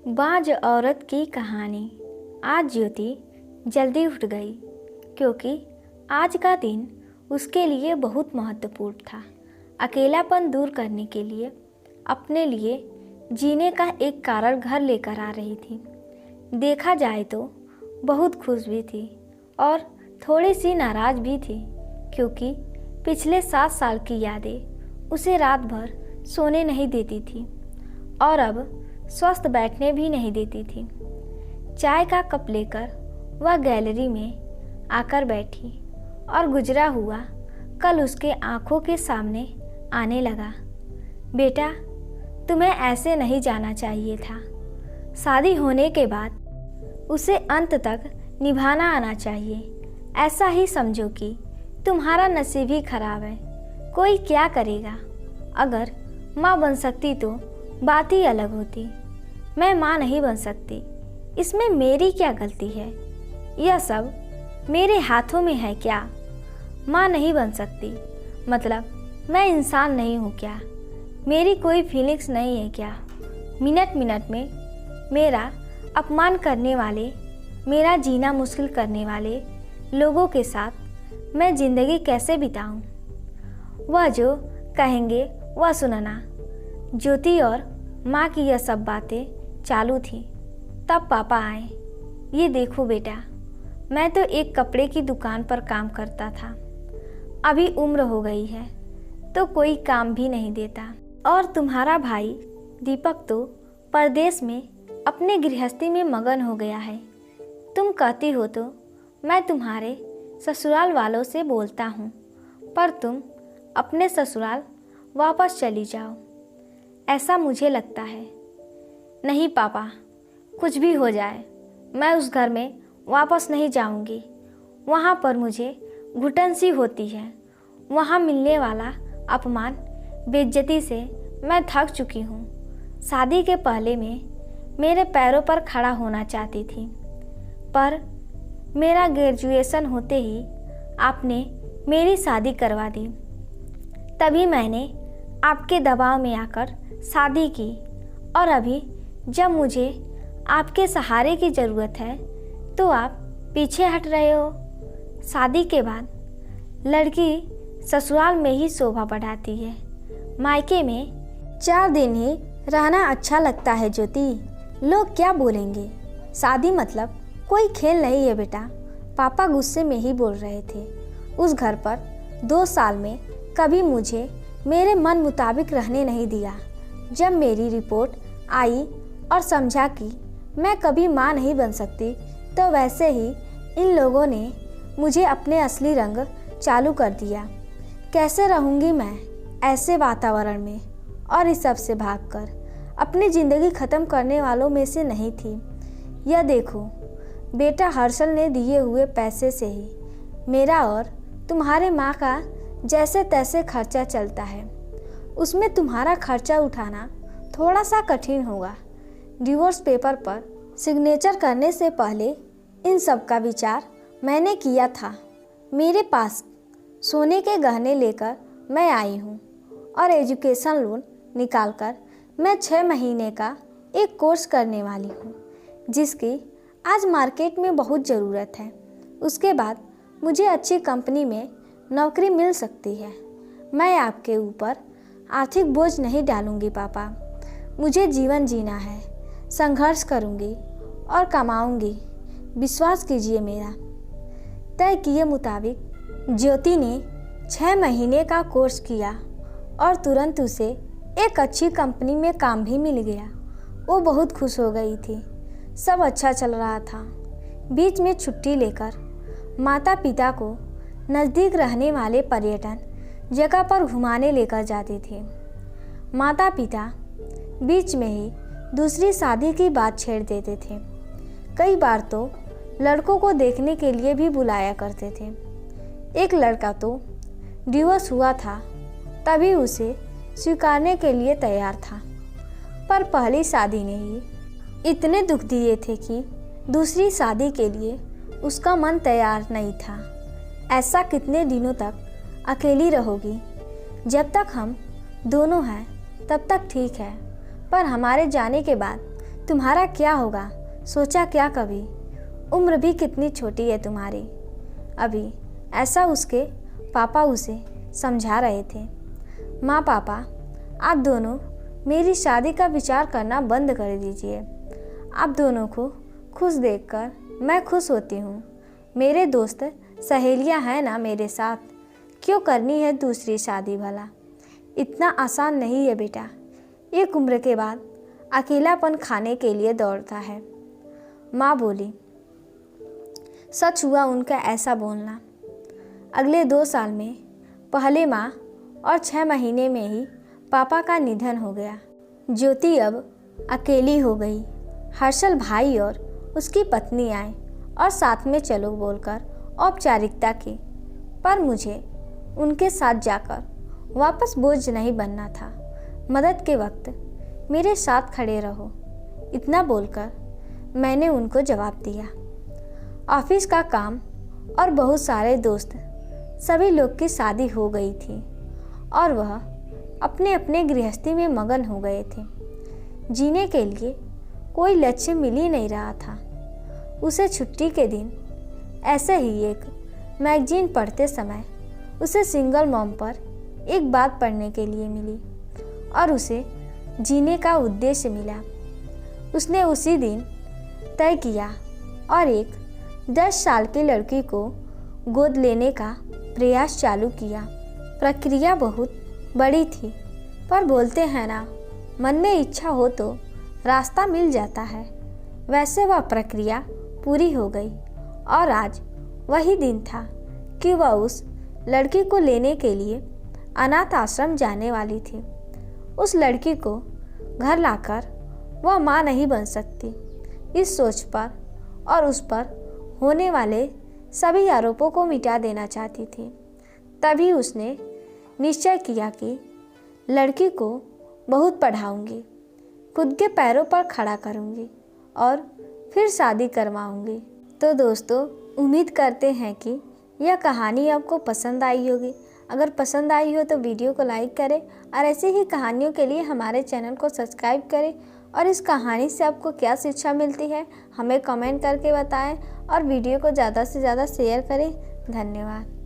बाज औरत की कहानी। आज ज्योति जल्दी उठ गई क्योंकि आज का दिन उसके लिए बहुत महत्वपूर्ण था। अकेलापन दूर करने के लिए अपने लिए जीने का एक कारण घर लेकर आ रही थी। देखा जाए तो बहुत खुश भी थी और थोड़ी सी नाराज भी थी क्योंकि पिछले 7 साल की यादें उसे रात भर सोने नहीं देती थी और अब स्वस्थ बैठने भी नहीं देती थी। चाय का कप लेकर वह गैलरी में आकर बैठी और गुजरा हुआ कल उसके आंखों के सामने आने लगा। बेटा, तुम्हें ऐसे नहीं जाना चाहिए था। शादी होने के बाद उसे अंत तक निभाना आना चाहिए। ऐसा ही समझो कि तुम्हारा नसीब ही खराब है। कोई क्या करेगा। अगर माँ बन सकती तो बात ही अलग होती। मैं माँ नहीं बन सकती, इसमें मेरी क्या गलती है? यह सब मेरे हाथों में है क्या? माँ नहीं बन सकती मतलब मैं इंसान नहीं हूँ क्या? मेरी कोई फीलिंग्स नहीं है क्या? मिनट मिनट में मेरा अपमान करने वाले, मेरा जीना मुश्किल करने वाले लोगों के साथ मैं ज़िंदगी कैसे बिताऊँ? वह जो कहेंगे वह सुनना। ज्योति और माँ की यह सब बातें चालू थी। तब पापा आए। ये देखो बेटा, मैं तो एक कपड़े की दुकान पर काम करता था। अभी उम्र हो गई है तो कोई काम भी नहीं देता। और तुम्हारा भाई दीपक तो परदेश में अपने गृहस्थी में मगन हो गया है। तुम कहती हो तो मैं तुम्हारे ससुराल वालों से बोलता हूँ, पर तुम अपने ससुराल वापस चली जाओ, ऐसा मुझे लगता है। नहीं पापा, कुछ भी हो जाए मैं उस घर में वापस नहीं जाऊंगी। वहाँ पर मुझे घुटन सी होती है। वहाँ मिलने वाला अपमान, बेइज्जती से मैं थक चुकी हूँ। शादी के पहले मैं मेरे पैरों पर खड़ा होना चाहती थी, पर मेरा ग्रेजुएशन होते ही आपने मेरी शादी करवा दी। तभी मैंने आपके दबाव में आकर शादी की और अभी जब मुझे आपके सहारे की ज़रूरत है तो आप पीछे हट रहे हो। शादी के बाद लड़की ससुराल में ही शोभा बढ़ाती है। मायके में 4 दिन ही रहना अच्छा लगता है ज्योति। लोग क्या बोलेंगे? शादी मतलब कोई खेल नहीं है बेटा। पापा गुस्से में ही बोल रहे थे। उस घर पर 2 साल में कभी मुझे मेरे मन मुताबिक रहने नहीं दिया। जब मेरी रिपोर्ट आई और समझा कि मैं कभी माँ नहीं बन सकती, तो वैसे ही इन लोगों ने मुझे अपने असली रंग चालू कर दिया। कैसे रहूँगी मैं ऐसे वातावरण में? और इस सब से भागकर अपनी ज़िंदगी ख़त्म करने वालों में से नहीं थी। यह देखो बेटा, हर्षल ने दिए हुए पैसे से ही मेरा और तुम्हारे माँ का जैसे तैसे खर्चा चलता है। उसमें तुम्हारा खर्चा उठाना थोड़ा सा कठिन होगा। डिवोर्स पेपर पर सिग्नेचर करने से पहले इन सब का विचार मैंने किया था। मेरे पास सोने के गहने लेकर मैं आई हूँ और एजुकेशन लोन निकालकर मैं 6 महीने का एक कोर्स करने वाली हूँ, जिसकी आज मार्केट में बहुत ज़रूरत है। उसके बाद मुझे अच्छी कंपनी में नौकरी मिल सकती है। मैं आपके ऊपर आर्थिक बोझ नहीं डालूंगी पापा। मुझे जीवन जीना है, संघर्ष करूंगी और कमाऊंगी। विश्वास कीजिए मेरा। तय किए मुताबिक ज्योति ने 6 महीने का कोर्स किया और तुरंत उसे एक अच्छी कंपनी में काम भी मिल गया। वो बहुत खुश हो गई थी। सब अच्छा चल रहा था। बीच में छुट्टी लेकर माता पिता को नज़दीक रहने वाले पर्यटन जगह पर घुमाने लेकर जाती थी। माता पिता बीच में ही दूसरी शादी की बात छेड़ देते थे। कई बार तो लड़कों को देखने के लिए भी बुलाया करते थे। एक लड़का तो डिवोर्स हुआ था तभी उसे स्वीकारने के लिए तैयार था, पर पहली शादी ने ही इतने दुख दिए थे कि दूसरी शादी के लिए उसका मन तैयार नहीं था। ऐसा कितने दिनों तक अकेली रहोगी? जब तक हम दोनों हैं तब तक ठीक है, पर हमारे जाने के बाद तुम्हारा क्या होगा, सोचा क्या कभी? उम्र भी कितनी छोटी है तुम्हारी अभी। ऐसा उसके पापा उसे समझा रहे थे। माँ पापा, आप दोनों मेरी शादी का विचार करना बंद कर दीजिए। आप दोनों को खुश देखकर मैं खुश होती हूँ। मेरे दोस्त सहेलियाँ हैं ना मेरे साथ, क्यों करनी है दूसरी शादी भला? इतना आसान नहीं है बेटा। एक उम्र के बाद अकेलापन खाने के लिए दौड़ता है। माँ बोली। सच हुआ उनका ऐसा बोलना। अगले 2 साल में पहले माह और 6 महीने में ही पापा का निधन हो गया। ज्योति अब अकेली हो गई। हर्षल भाई और उसकी पत्नी आए और साथ में चलो बोलकर औपचारिकता की, पर मुझे उनके साथ जाकर वापस बोझ नहीं बनना था। मदद के वक्त मेरे साथ खड़े रहो, इतना बोलकर मैंने उनको जवाब दिया। ऑफिस का काम और बहुत सारे दोस्त सभी लोग की शादी हो गई थी और वह अपने अपने गृहस्थी में मगन हो गए थे। जीने के लिए कोई लक्ष्य मिल ही नहीं रहा था। उसे छुट्टी के दिन ऐसे ही एक मैगजीन पढ़ते समय उसे सिंगल मॉम पर एक बात पढ़ने के लिए मिली और उसे जीने का उद्देश्य मिला। उसने उसी दिन तय किया और एक 10 साल की लड़की को गोद लेने का प्रयास चालू किया। प्रक्रिया बहुत बड़ी थी, पर बोलते हैं ना, मन में इच्छा हो तो रास्ता मिल जाता है। वैसे वह प्रक्रिया पूरी हो गई और आज वही दिन था कि वह उस लड़की को लेने के लिए अनाथ आश्रम जाने वाली थी। उस लड़की को घर लाकर वह माँ नहीं बन सकती, इस सोच पर और उस पर होने वाले सभी आरोपों को मिटा देना चाहती थी। तभी उसने निश्चय किया कि लड़की को बहुत पढ़ाऊंगी, खुद के पैरों पर खड़ा करूंगी और फिर शादी करवाऊंगी। तो दोस्तों, उम्मीद करते हैं कि यह कहानी आपको पसंद आई होगी। अगर पसंद आई हो तो वीडियो को लाइक करें और ऐसे ही कहानियों के लिए हमारे चैनल को सब्सक्राइब करें। और इस कहानी से आपको क्या शिक्षा मिलती है हमें कमेंट करके बताएं और वीडियो को ज़्यादा से ज़्यादा शेयर करें। धन्यवाद।